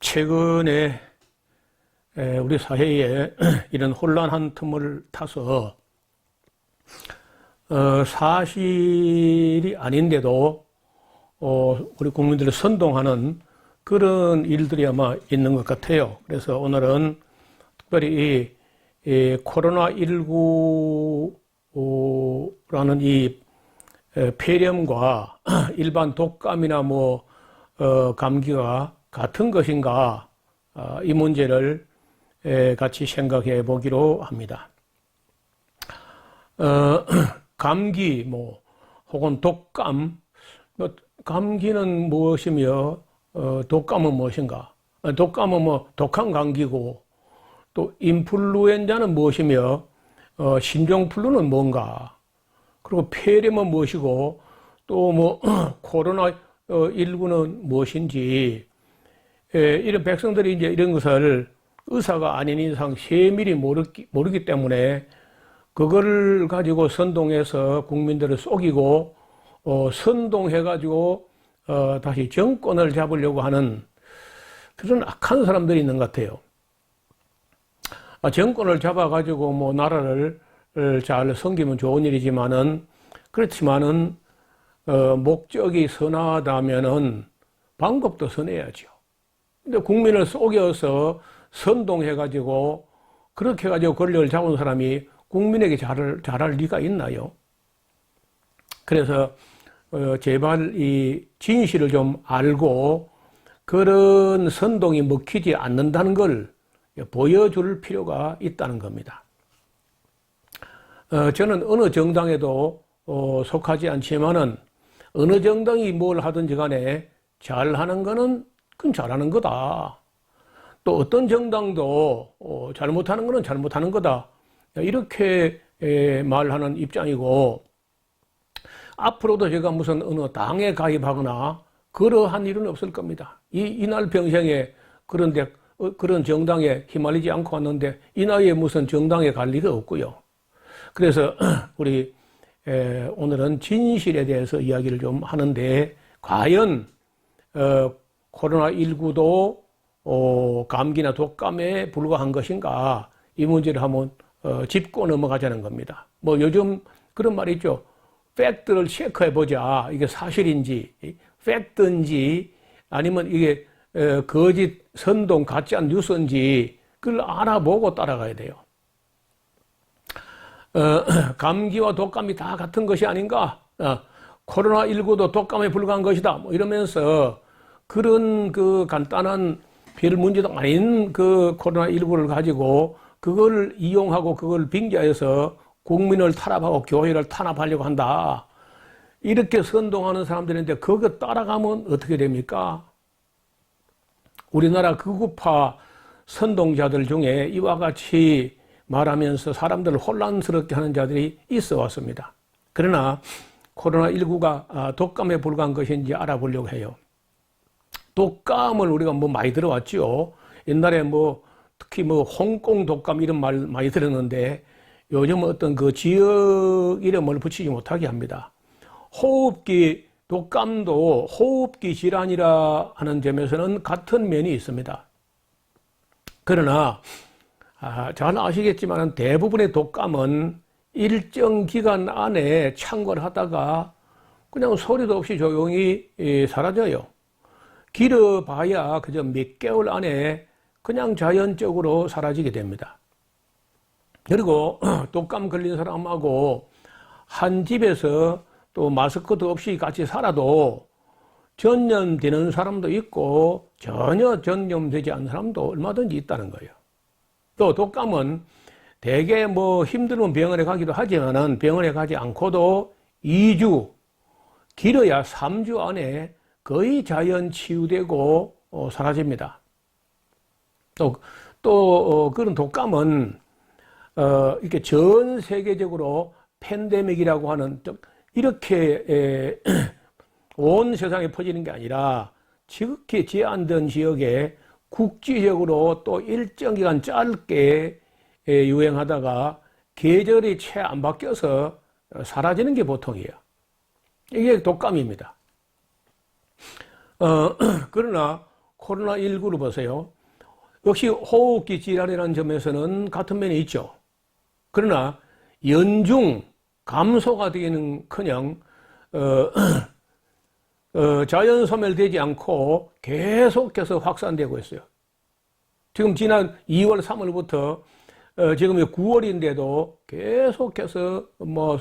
최근에 우리 사회에 이런 혼란한 틈을 타서 사실이 아닌데도 우리 국민들을 선동하는 그런 일들이 아마 있는 것 같아요. 그래서 오늘은 특별히 이 코로나19라는 이 폐렴과 일반 독감이나 감기가 같은 것인가, 이 문제를 같이 생각해 보기로 합니다. 감기 혹은 독감, 감기는 무엇이며 독감은 무엇인가? 독감은 독한 감기고, 또 인플루엔자는 무엇이며 신종플루는 뭔가? 그리고 폐렴은 무엇이고, 또 코로나19는 무엇인지, 이런 백성들이 이제 이런 것을 의사가 아닌 이상 세밀히 모르기 때문에 그걸 가지고 선동해서 국민들을 속이고, 선동해가지고, 다시 정권을 잡으려고 하는 그런 악한 사람들이 있는 것 같아요. 정권을 잡아가지고 나라를 잘 섬기면 좋은 일이지만은, 그렇지만은, 목적이 선하다면은 방법도 선해야죠. 근데 국민을 속여서 선동해가지고, 그렇게 해가지고 권력을 잡은 사람이 국민에게 잘할 리가 있나요? 그래서, 제발 이 진실을 좀 알고 그런 선동이 먹히지 않는다는 걸 보여줄 필요가 있다는 겁니다. 저는 어느 정당에도 속하지 않지만은 어느 정당이 뭘 하든지 간에 잘하는 거는 그건 잘하는 거다. 또 어떤 정당도 잘못하는 거는 잘못하는 거다. 이렇게 말하는 입장이고, 앞으로도 제가 무슨 어느 당에 가입하거나 그러한 일은 없을 겁니다. 이날 평생에 그런 정당에 휘말리지 않고 왔는데 이 나이에 무슨 정당에 갈 리가 없고요. 그래서 우리 오늘은 진실에 대해서 이야기를 좀 하는데, 과연 코로나19도 감기나 독감에 불과한 것인가, 이 문제를 한번 짚고 넘어가자는 겁니다. 요즘 그런 말이 있죠. 팩트를 체크해보자. 이게 사실인지, 팩트인지, 아니면 이게 거짓, 선동, 가짜 뉴스인지, 그걸 알아보고 따라가야 돼요. 감기와 독감이 다 같은 것이 아닌가? 코로나19도 독감에 불과한 것이다. 이러면서 그런 그 간단한 별 문제도 아닌 그 코로나19를 가지고 그걸 이용하고 그걸 빙자해서 국민을 탄압하고 교회를 탄압하려고 한다. 이렇게 선동하는 사람들인데 그거 따라가면 어떻게 됩니까? 우리나라 극우파 선동자들 중에 이와 같이 말하면서 사람들을 혼란스럽게 하는 자들이 있어 왔습니다. 그러나 코로나19가 독감에 불과한 것인지 알아보려고 해요. 독감을 우리가 많이 들어왔죠. 옛날에 특히 홍콩 독감 이런 말 많이 들었는데, 요즘 어떤 그 지역 이름을 붙이지 못하게 합니다. 호흡기 독감도 호흡기 질환이라 하는 점에서는 같은 면이 있습니다. 그러나 잘 아시겠지만 대부분의 독감은 일정 기간 안에 창궐하다가 그냥 소리도 없이 조용히 사라져요. 길어봐야 그저 몇 개월 안에 그냥 자연적으로 사라지게 됩니다. 그리고 독감 걸린 사람하고 한 집에서 또 마스크도 없이 같이 살아도 전염되는 사람도 있고 전혀 전염되지 않는 사람도 얼마든지 있다는 거예요. 또 독감은 대개 힘들면 병원에 가기도 하지만은 병원에 가지 않고도 2주, 길어야 3주 안에 거의 자연 치유되고 사라집니다. 또 그런 독감은 이렇게 전 세계적으로 팬데믹이라고 하는, 이렇게 온 세상에 퍼지는 게 아니라 지극히 제한된 지역에 국지적으로 또 일정 기간 짧게 유행하다가 계절이 채 안 바뀌어서 사라지는 게 보통이에요. 이게 독감입니다. 그러나 코로나19를 보세요. 역시 호흡기 질환이라는 점에서는 같은 면이 있죠. 그러나 연중 감소가 되기는커녕 자연 소멸되지 않고 계속해서 확산되고 있어요. 지금 지난 2월, 3월부터 지금 9월인데도 계속해서 뭐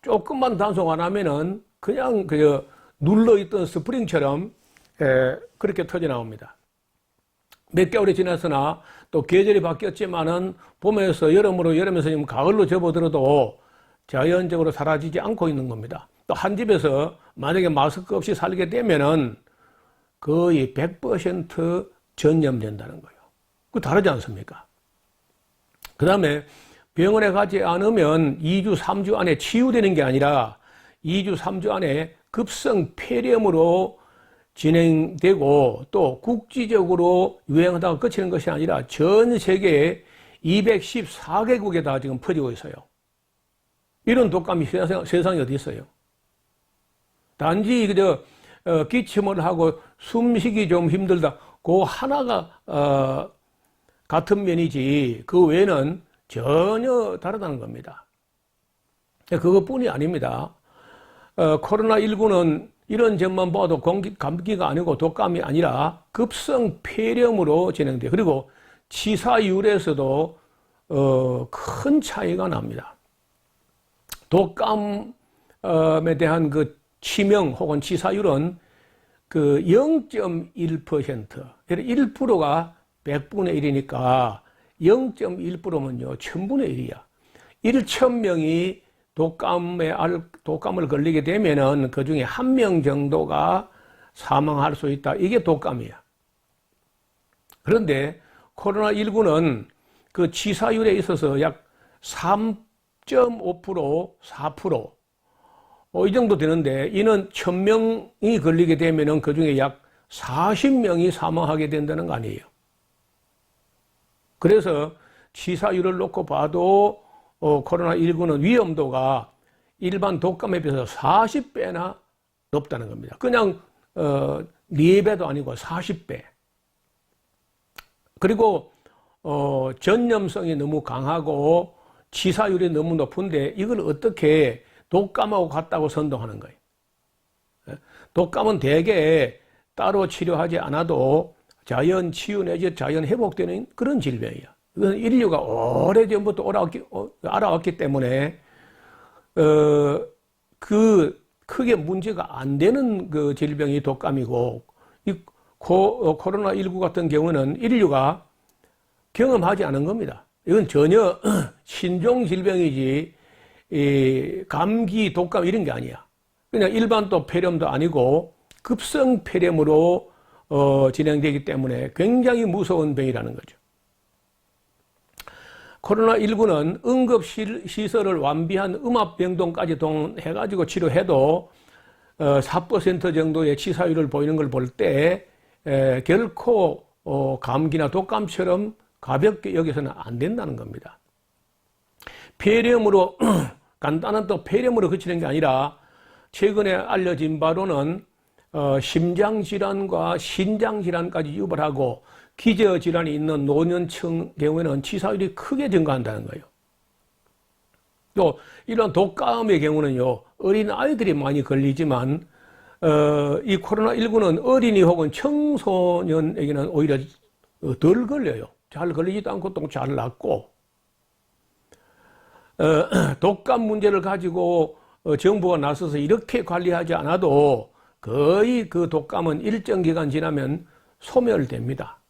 조금만 단속 안 하면은 그냥 눌러있던 스프링처럼 그렇게 터져 나옵니다. 몇 개월이 지났으나 또 계절이 바뀌었지만은 봄에서 여름으로, 여름에서 지금 가을로 접어들어도 자연적으로 사라지지 않고 있는 겁니다. 또 한 집에서 만약에 마스크 없이 살게 되면은 거의 100% 전염된다는 거예요. 그 다르지 않습니까? 그 다음에 병원에 가지 않으면 2주, 3주 안에 치유되는 게 아니라 2주, 3주 안에 급성 폐렴으로 진행되고 또 국지적으로 유행하다가 그치는 것이 아니라 전 세계 214개국에 다 지금 퍼지고 있어요. 이런 독감이 세상에 어디 있어요? 단지 기침을 하고 숨쉬기 좀 힘들다. 그 하나가 같은 면이지 그 외에는 전혀 다르다는 겁니다. 그것뿐이 아닙니다. 코로나19는 이런 점만 봐도 감기가 아니고 독감이 아니라 급성 폐렴으로 진행돼요. 그리고 치사율에서도 큰 차이가 납니다. 독감에 대한 그 치명 혹은 치사율은 그 0.1%, 1%가 100분의 1이니까 0.1%면요, 1000분의 1이야. 1,000명이 독감을 걸리게 되면은 그 중에 1명 정도가 사망할 수 있다. 이게 독감이야. 그런데 코로나19는 그 치사율에 있어서 약 3.5%, 4%, 이 정도 되는데 이는 1000명이 걸리게 되면은 그 중에 약 40명이 사망하게 된다는 거 아니에요. 그래서 치사율을 놓고 봐도 코로나19는 위험도가 일반 독감에 비해서 40배나 높다는 겁니다. 그냥 4배도 아니고 40배. 그리고 전염성이 너무 강하고 치사율이 너무 높은데 이걸 어떻게 독감하고 같다고 선동하는 거예요. 독감은 대개 따로 치료하지 않아도 자연 치유 내지 자연 회복되는 그런 질병이야. 이건 인류가 오래전부터 알아왔기 때문에 크게 문제가 안 되는 그 질병이 독감이고, 이 코로나19 같은 경우는 인류가 경험하지 않은 겁니다. 이건 전혀 신종 질병이지 감기, 독감 이런 게 아니야. 그냥 일반 또 폐렴도 아니고 급성 폐렴으로 진행되기 때문에 굉장히 무서운 병이라는 거죠. 코로나19는 응급시설을 완비한 음압병동까지 동원해가지고 치료해도 4% 정도의 치사율을 보이는 걸 볼 때 결코 감기나 독감처럼 가볍게 여기서는 안 된다는 겁니다. 폐렴으로 간단한 또 폐렴으로 그치는 게 아니라 최근에 알려진 바로는 심장질환과 신장질환까지 유발하고 기저질환이 있는 노년층 경우에는 치사율이 크게 증가한다는 거예요. 또 이런 독감의 경우는요, 어린 아이들이 많이 걸리지만 이 코로나19는 어린이 혹은 청소년에게는 오히려 덜 걸려요. 잘 걸리지도 않고 또 잘 낫고, 독감 문제를 가지고 정부가 나서서 이렇게 관리하지 않아도 거의 그 독감은 일정 기간 지나면 소멸됩니다.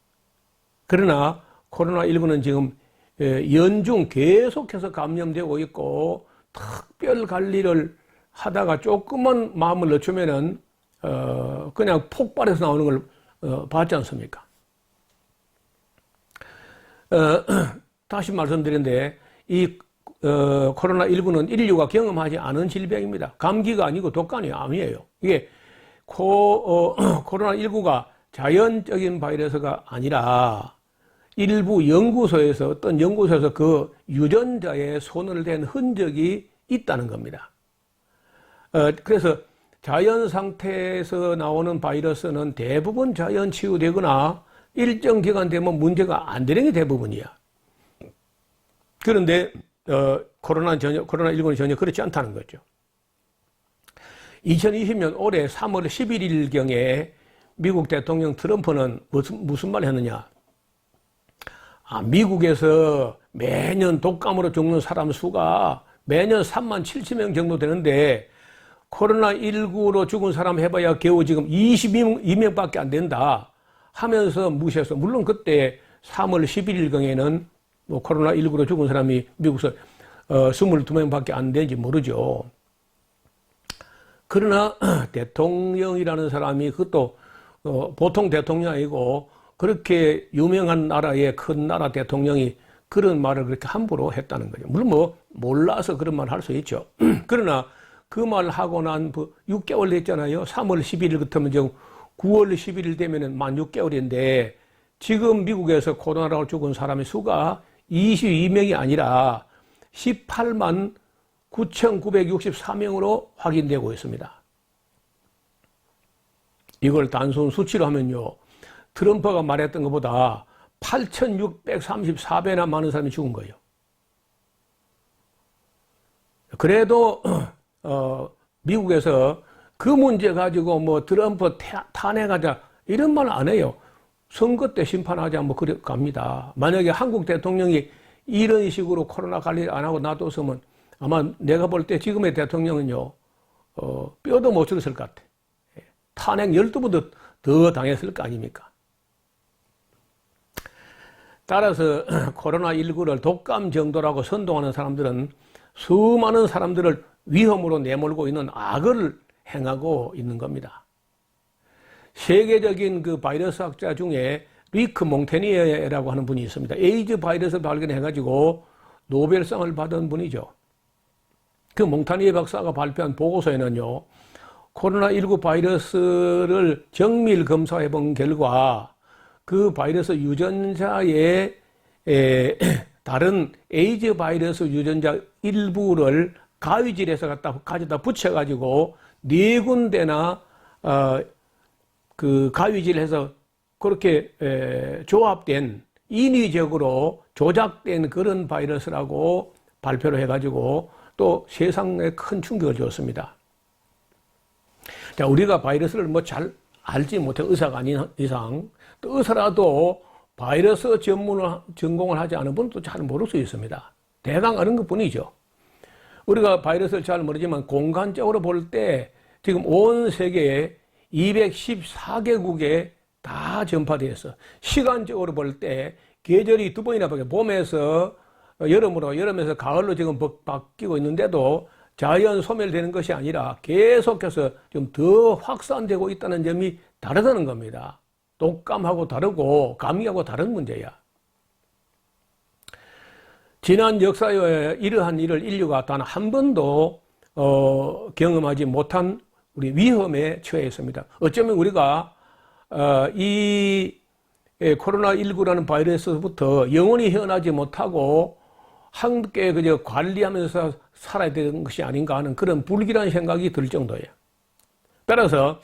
그러나 코로나19는 지금 연중 계속해서 감염되고 있고, 특별 관리를 하다가 조금만 마음을 늦추면은 그냥 폭발해서 나오는 걸 봤지 않습니까? 다시 말씀드렸는데 이 코로나19는 인류가 경험하지 않은 질병입니다. 감기가 아니고 독감이 아니에요. 이게 코로나19가 자연적인 바이러스가 아니라 일부 연구소에서, 어떤 연구소에서 그 유전자에 손을 댄 흔적이 있다는 겁니다. 그래서 자연 상태에서 나오는 바이러스는 대부분 자연 치유되거나 일정 기간 되면 문제가 안 되는 게 대부분이야. 그런데 코로나19는 전혀 그렇지 않다는 거죠. 2020년 올해 3월 11일경에 미국 대통령 트럼프는 무슨 말을 했느냐. 미국에서 매년 독감으로 죽는 사람 수가 매년 3만 7천 명 정도 되는데 코로나19로 죽은 사람 해봐야 겨우 지금 22명밖에 안 된다 하면서 무시해서, 물론 그때 3월 11일경에는 뭐 코로나19로 죽은 사람이 미국에서 22명밖에 안 되는지 모르죠. 그러나 대통령이라는 사람이 그것도 보통 대통령이 아니고 그렇게 유명한 나라의 큰 나라 대통령이 그런 말을 그렇게 함부로 했다는 거죠. 물론 뭐 몰라서 그런 말 할 수 있죠. 그러나 그 말 하고 난 6개월 됐잖아요. 3월 11일 같으면 지금 9월 11일 되면은 만 6개월인데 지금 미국에서 코로나로 죽은 사람의 수가 22명이 아니라 18만 9,964명으로 확인되고 있습니다. 이걸 단순 수치로 하면요, 트럼프가 말했던 것보다 8,634배나 많은 사람이 죽은 거예요. 그래도 미국에서 그 문제 가지고 뭐 트럼프 탄핵하자 이런 말 안 해요. 선거 때 심판하자 뭐 그래 갑니다. 만약에 한국 대통령이 이런 식으로 코로나 관리 안 하고 놔뒀으면 아마 내가 볼 때 지금의 대통령은요, 뼈도 못 들었을 것 같아. 탄핵 12번 더 당했을 거 아닙니까? 따라서 코로나19를 독감 정도라고 선동하는 사람들은 수많은 사람들을 위험으로 내몰고 있는 악을 행하고 있는 겁니다. 세계적인 그 바이러스 학자 중에 리크 몽테니에라고 하는 분이 있습니다. 에이즈 바이러스를 발견해가지고 노벨상을 받은 분이죠. 그 몽타니에 박사가 발표한 보고서에는요, 코로나19 바이러스를 정밀 검사해 본 결과 그 바이러스 유전자의 다른 에이즈 바이러스 유전자 일부를 가위질해서 가져다 붙여가지고 4군데나 그 가위질해서 그렇게 조합된 인위적으로 조작된 그런 바이러스라고 발표를 해가지고 또 세상에 큰 충격을 줬습니다. 자, 우리가 바이러스를 뭐 잘 알지 못해 의사가 아닌 이상, 또 의사라도 바이러스 전공을 하지 않은 분은 또 잘 모를 수 있습니다. 대강 아는 것 뿐이죠. 우리가 바이러스를 잘 모르지만 공간적으로 볼 때 지금 온 세계에 214개국에 다 전파되어 있어. 시간적으로 볼 때 계절이 2번이나 바뀌어. 봄에서 여름으로, 여름에서 가을로 지금 바뀌고 있는데도 자연 소멸되는 것이 아니라 계속해서 좀 더 확산되고 있다는 점이 다르다는 겁니다. 독감하고 다르고 감기하고 다른 문제야. 지난 역사에 이러한 일을 인류가 단 한 번도 경험하지 못한 우리 위험에 처해 있습니다. 어쩌면 우리가 이 코로나19라는 바이러스부터 영원히 헤어나지 못하고 함께 그저 관리하면서 살아야 되는 것이 아닌가 하는 그런 불길한 생각이 들 정도예요. 따라서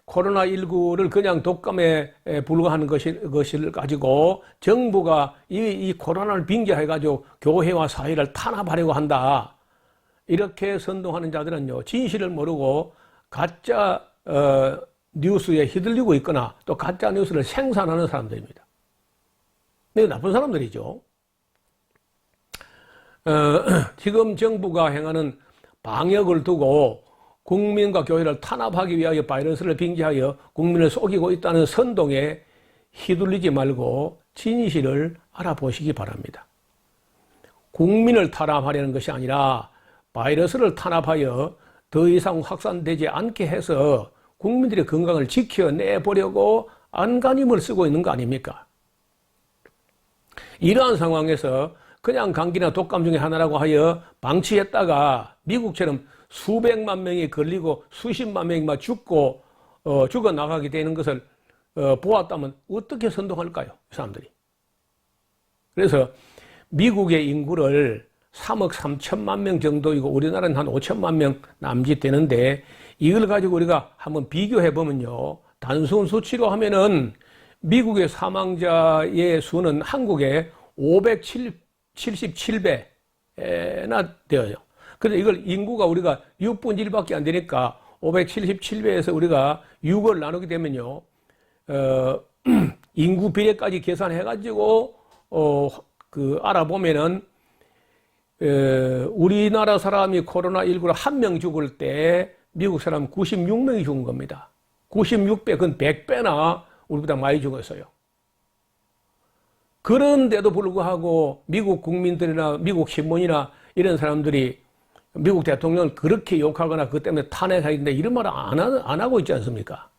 코로나19를 그냥 독감에 불과하는 것을 가지고 정부가 이 코로나를 빙자해가지고 교회와 사회를 탄압하려고 한다. 이렇게 선동하는 자들은요, 진실을 모르고 가짜 뉴스에 휘둘리고 있거나 또 가짜 뉴스를 생산하는 사람들입니다. 근데 나쁜 사람들이죠. 지금 정부가 행하는 방역을 두고 국민과 교회를 탄압하기 위하여 바이러스를 빙자하여 국민을 속이고 있다는 선동에 휘둘리지 말고 진실을 알아보시기 바랍니다. 국민을 탄압하려는 것이 아니라 바이러스를 탄압하여 더 이상 확산되지 않게 해서 국민들의 건강을 지켜내보려고 안간힘을 쓰고 있는 거 아닙니까? 이러한 상황에서 그냥 감기나 독감 중에 하나라고 하여 방치했다가 미국처럼 수백만 명이 걸리고 수십만 명이 막 죽고 죽어나가게 되는 것을 보았다면 어떻게 선동할까요? 이 사람들이. 그래서 미국의 인구를 3억 3천만 명 정도이고 우리나라는 한 5천만 명 남짓 되는데 이걸 가지고 우리가 한번 비교해 보면요. 단순 수치로 하면은 미국의 사망자의 수는 한국의 577배나 되어요. 그래서 이걸 인구가 우리가 6분의 1밖에 안 되니까 577배에서 우리가 6을 나누게 되면요. 인구 비례까지 계산해가지고, 알아보면은, 우리나라 사람이 코로나19로 한 명 죽을 때 미국 사람 96명이 죽은 겁니다. 96배, 그건 100배나 우리보다 많이 죽었어요. 그런데도 불구하고 미국 국민들이나 미국 신문이나 이런 사람들이 미국 대통령을 그렇게 욕하거나 그것 때문에 탄핵하는데 이런 말을 안 하고 있지 않습니까?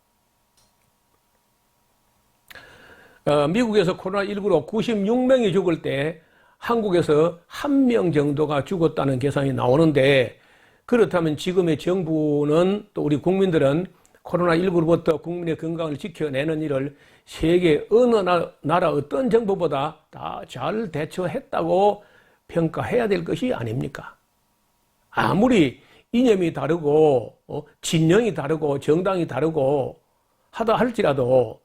미국에서 코로나19로 96명이 죽을 때 한국에서 1명 정도가 죽었다는 계산이 나오는데, 그렇다면 지금의 정부는 또 우리 국민들은 코로나19로부터 국민의 건강을 지켜내는 일을 세계 어느 나라 어떤 정부보다 다 잘 대처했다고 평가해야 될 것이 아닙니까? 아무리 이념이 다르고 진영이 다르고 정당이 다르고 하다 할지라도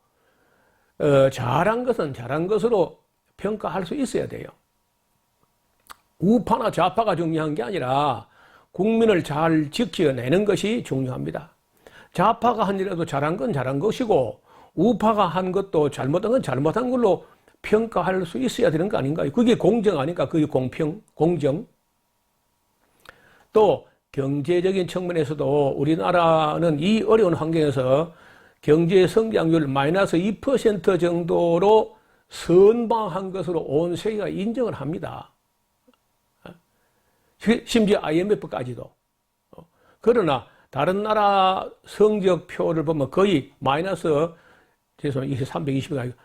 잘한 것은 잘한 것으로 평가할 수 있어야 돼요. 우파나 좌파가 중요한 게 아니라 국민을 잘 지켜내는 것이 중요합니다. 좌파가 한 일에도 잘한 건 잘한 것이고 우파가 한 것도 잘못한 건 잘못한 걸로 평가할 수 있어야 되는 거 아닌가요? 그게 공정 아닌가? 그게 공평, 공정. 또 경제적인 측면에서도 우리나라는 이 어려운 환경에서 경제 성장률 마이너스 2% 정도로 선방한 것으로 온 세계가 인정을 합니다. 심지어 IMF까지도. 그러나 다른 나라 성적표를 보면 거의 마이너스, 죄송합니다. 이게 320이 아니고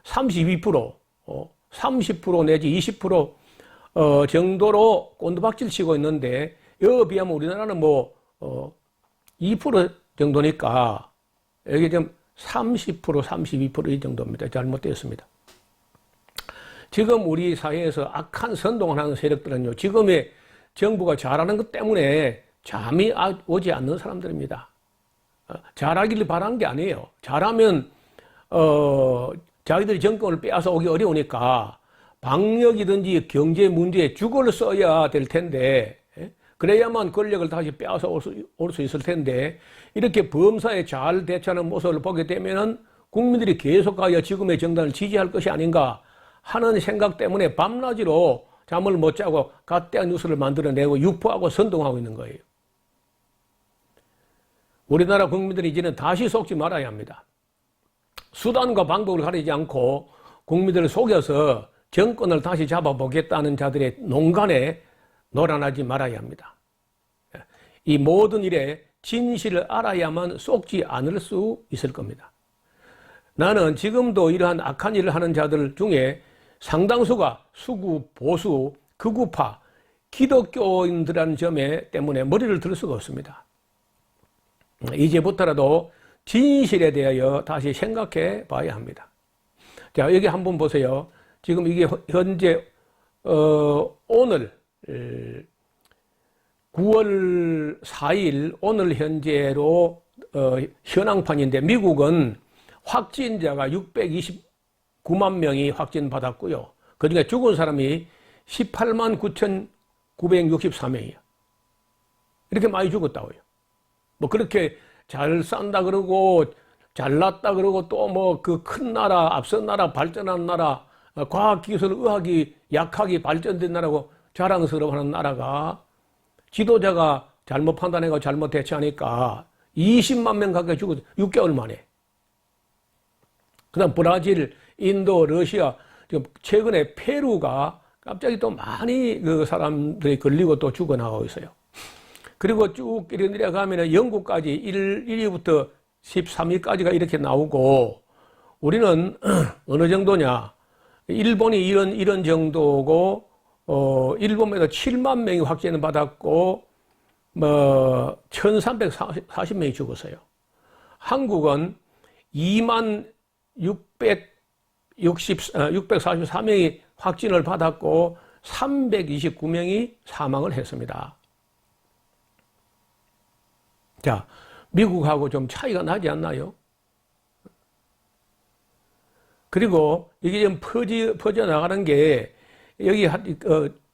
30% 내지 20% 정도로 꼰두박질 치고 있는데, 여기에 비하면 우리나라는 2% 정도니까 여기 좀 30%, 32% 이 정도입니다. 잘못되었습니다. 지금 우리 사회에서 악한 선동을 하는 세력들은요, 지금의 정부가 잘하는 것 때문에 잠이 오지 않는 사람들입니다. 잘하기를 바라는 게 아니에요. 잘하면 자기들이 정권을 빼앗아 오기 어려우니까 방역이든지 경제 문제에 죽을 써야 될 텐데, 그래야만 권력을 다시 빼앗아 올 수 있을 텐데, 이렇게 범사에 잘 대처하는 모습을 보게 되면은 국민들이 계속하여 지금의 정당을 지지할 것이 아닌가 하는 생각 때문에 밤낮으로 잠을 못 자고 가짜한 뉴스를 만들어내고 유포하고 선동하고 있는 거예요. 우리나라 국민들이 이제는 다시 속지 말아야 합니다. 수단과 방법을 가리지 않고 국민들을 속여서 정권을 다시 잡아보겠다는 자들의 농간에 놀아나지 말아야 합니다. 이 모든 일에 진실을 알아야만 속지 않을 수 있을 겁니다. 나는 지금도 이러한 악한 일을 하는 자들 중에 상당수가 수구, 보수, 극우파, 기독교인들이라는 점에 때문에 머리를 들 수가 없습니다. 이제부터라도 진실에 대하여 다시 생각해 봐야 합니다. 자, 여기 한번 보세요. 지금 이게 현재 오늘 9월 4일 오늘 현재로 현황판인데, 미국은 확진자가 629만 명이 확진받았고요. 그중에 죽은 사람이 18만 9,964명이에요. 이렇게 많이 죽었다고요. 뭐 그렇게 잘 산다 그러고 잘났다 그러고 또 뭐 그 큰 나라, 앞선 나라, 발전한 나라, 과학기술, 의학이 약하게 발전된 나라고 자랑스러워하는 나라가 지도자가 잘못 판단해서 잘못 대처하니까 20만 명 가까이 죽었어요. 6개월 만에. 그 다음 브라질, 인도, 러시아, 지금 최근에 페루가 갑자기 또 많이 그 사람들이 걸리고 또 죽어나가고 있어요. 그리고 쭉 내려가면 영국까지 1위부터 13위까지가 이렇게 나오고, 우리는 어느 정도냐. 일본이 이런 정도고, 일본에도 7만 명이 확진을 받았고, 1340명이 죽었어요. 한국은 2만 644명이 확진을 받았고 329명이 사망을 했습니다. 자, 미국하고 좀 차이가 나지 않나요? 그리고 이게 좀 퍼져나가는 게 여기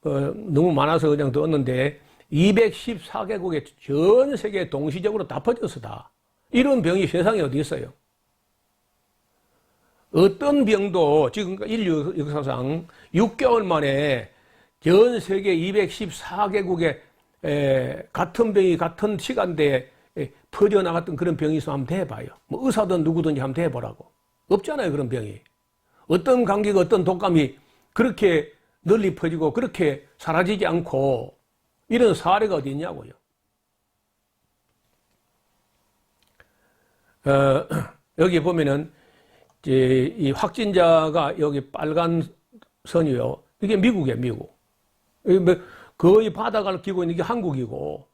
너무 많아서 그냥 넣었는데 214개국에 전 세계 동시적으로 다 퍼졌어 다. 이런 병이 세상에 어디 있어요? 어떤 병도 지금 인류 역사상 6개월 만에 전 세계 214개국에 같은 병이 같은 시간대에 퍼져나갔던 그런 병이 있으면 한번 대봐요. 뭐 의사든 누구든지 한번 대보라고. 없잖아요, 그런 병이. 어떤 감기가 어떤 독감이 그렇게 널리 퍼지고 그렇게 사라지지 않고 이런 사례가 어디 있냐고요. 여기 보면은 이제 이 확진자가 여기 빨간 선이요. 이게 미국이에요, 미국. 거의 바닥을 끼고 있는 게 한국이고.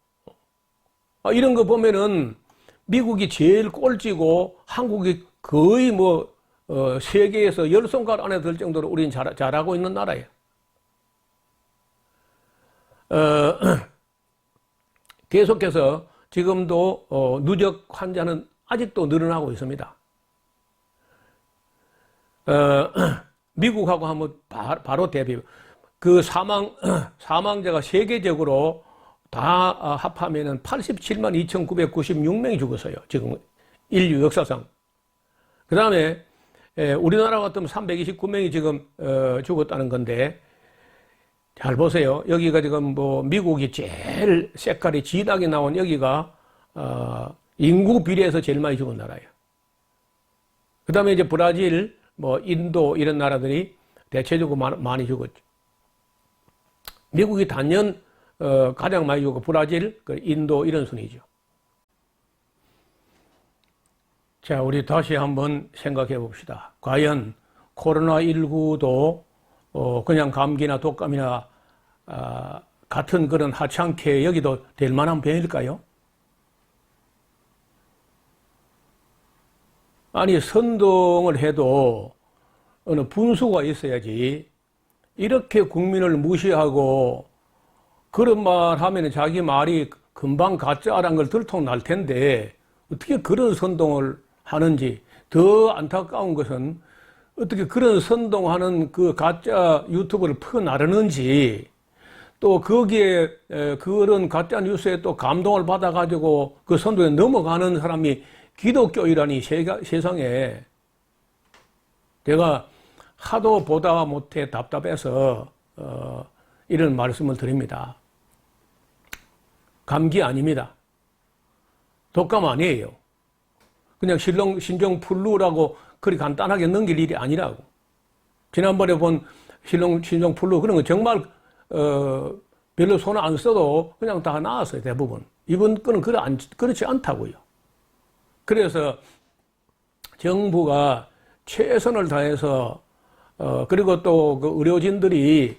이런 거 보면은 미국이 제일 꼴찌고 한국이 거의 뭐 세계에서 10손가락 안에 들 정도로 우리는 잘하고 있는 나라예요. 계속해서 지금도 누적 환자는 아직도 늘어나고 있습니다. 미국하고 한번 바로 대비. 그 사망자가 세계적으로 다 합하면은 87만 2,996명이 죽었어요. 지금 인류 역사상. 그 다음에 우리나라 같으면 329명이 지금 죽었다는 건데, 잘 보세요. 여기가 지금 뭐 미국이 제일 색깔이 진하게 나온 여기가 인구 비례에서 제일 많이 죽은 나라예요. 그 다음에 이제 브라질, 뭐 인도 이런 나라들이 대체적으로 많이 죽었죠. 미국이 단연 가장 많이 죽고 브라질, 인도 이런 순이죠. 자, 우리 다시 한번 생각해 봅시다. 과연 코로나19도 그냥 감기나 독감이나 같은 그런 하찮게 여기도 될 만한 병일까요? 아니, 선동을 해도 어느 분수가 있어야지. 이렇게 국민을 무시하고 그런 말 하면 자기 말이 금방 가짜라는 걸 들통날 텐데 어떻게 그런 선동을 하는지. 더 안타까운 것은 어떻게 그런 선동하는 그 가짜 유튜브를 퍼나르는지, 또 거기에 그런 가짜 뉴스에 또 감동을 받아가지고 그 선동에 넘어가는 사람이 기독교이라니 세상에. 제가 하도 보다 못해 답답해서 이런 말씀을 드립니다. 감기 아닙니다. 독감 아니에요. 그냥 신종플루라고 그리 간단하게 넘길 일이 아니라고. 지난번에 본 신종플루 그런 거 정말 별로 손 안 써도 그냥 다 나았어요, 대부분. 이번 거는 그렇지 않다고요. 그래서 정부가 최선을 다해서 그리고 또 그 의료진들이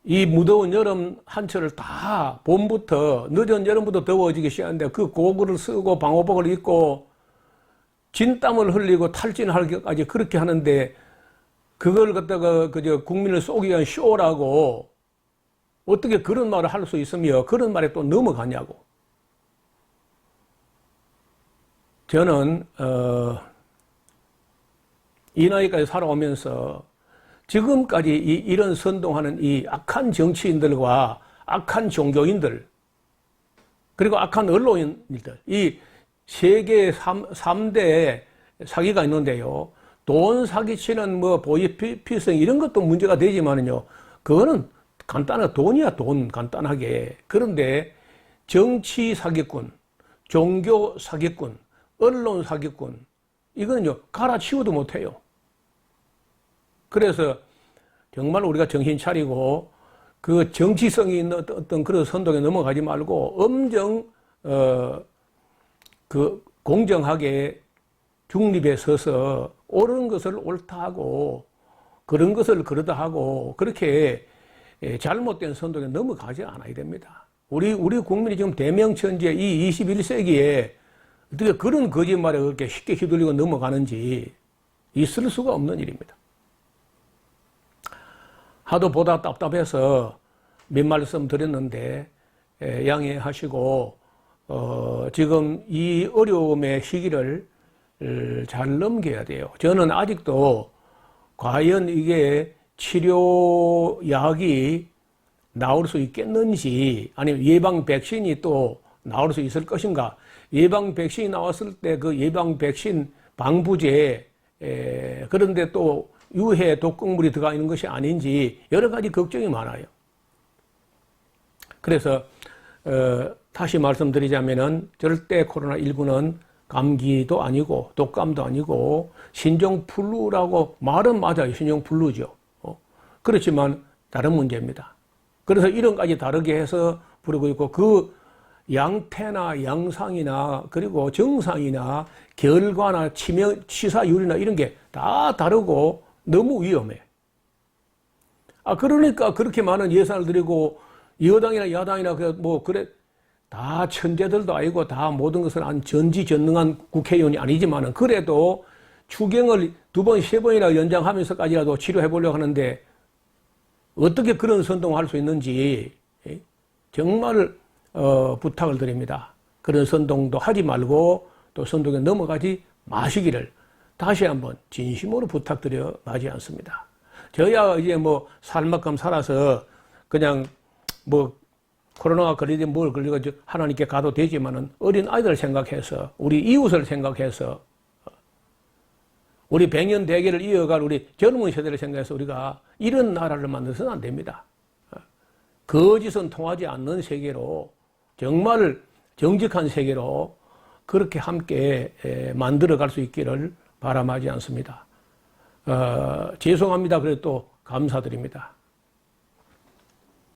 이 무더운 여름 한철을 다 봄부터 늦은 여름부터 더워지기 시작하는데 그 고글을 쓰고 방호복을 입고 진땀을 흘리고 탈진하기까지 그렇게 하는데 그걸 갖다가 그저 국민을 쏘기 위한 쇼라고 어떻게 그런 말을 할 수 있으며 그런 말에 또 넘어가냐고. 저는 이 나이까지 살아오면서 지금까지 이런 선동하는 이 악한 정치인들과 악한 종교인들 그리고 악한 언론인들, 이 세계 3대 사기가 있는데요. 돈 사기치는 뭐 보이피성 이런 것도 문제가 되지만은요. 그거는 간단하게 돈이야, 돈 간단하게. 그런데 정치 사기꾼, 종교 사기꾼, 언론 사기꾼 이거는요. 갈아치우도 못해요. 그래서 정말 우리가 정신 차리고 그 정치성이 있는 어떤 그런 선동에 넘어가지 말고 엄정 그 공정하게 중립에 서서 옳은 것을 옳다 하고 그런 것을 그러다 하고 그렇게 잘못된 선동에 넘어가지 않아야 됩니다. 우리 국민이 지금 대명천지에 이 21세기에 어떻게 그런 거짓말에 그렇게 쉽게 휘둘리고 넘어가는지 있을 수가 없는 일입니다. 하도 보다 답답해서 몇 말씀 드렸는데 양해하시고 지금 이 어려움의 시기를 잘 넘겨야 돼요. 저는 아직도 과연 이게 치료약이 나올 수 있겠는지, 아니면 예방 백신이 또 나올 수 있을 것인가. 예방 백신이 나왔을 때 그 예방 백신 방부제, 그런데 또 유해 독극물이 들어가 있는 것이 아닌지 여러 가지 걱정이 많아요. 그래서 다시 말씀드리자면은 절대 코로나19는 감기도 아니고 독감도 아니고 신종플루라고 말은 맞아요. 신종플루죠. 그렇지만 다른 문제입니다. 그래서 이름까지 다르게 해서 부르고 있고, 그 양태나 양상이나 그리고 정상이나 결과나 치사율이나 이런 게 다 다르고 너무 위험해. 그러니까 그렇게 많은 예산을 들이고 여당이나 야당이나 그래 다 천재들도 아니고 다 모든 것을 안 전지전능한 국회의원이 아니지만은 그래도 추경을 2번, 3번이나 연장하면서까지라도 치료해 보려고 하는데 어떻게 그런 선동을 할 수 있는지 정말 부탁을 드립니다. 그런 선동도 하지 말고 또 선동에 넘어가지 마시기를 다시 한번 진심으로 부탁드려 마지 않습니다. 저야 이제 살 만큼 살아서 그냥 코로나가 걸리든 뭘 걸리든 하나님께 가도 되지만은 어린 아이들 생각해서, 우리 이웃을 생각해서, 우리 백년 대계를 이어갈 우리 젊은 세대를 생각해서 우리가 이런 나라를 만들어서는 안 됩니다. 거짓은 통하지 않는 세계로, 정말 정직한 세계로 그렇게 함께 만들어 갈 수 있기를 바람하지 않습니다. 죄송합니다. 그래도 또 감사드립니다.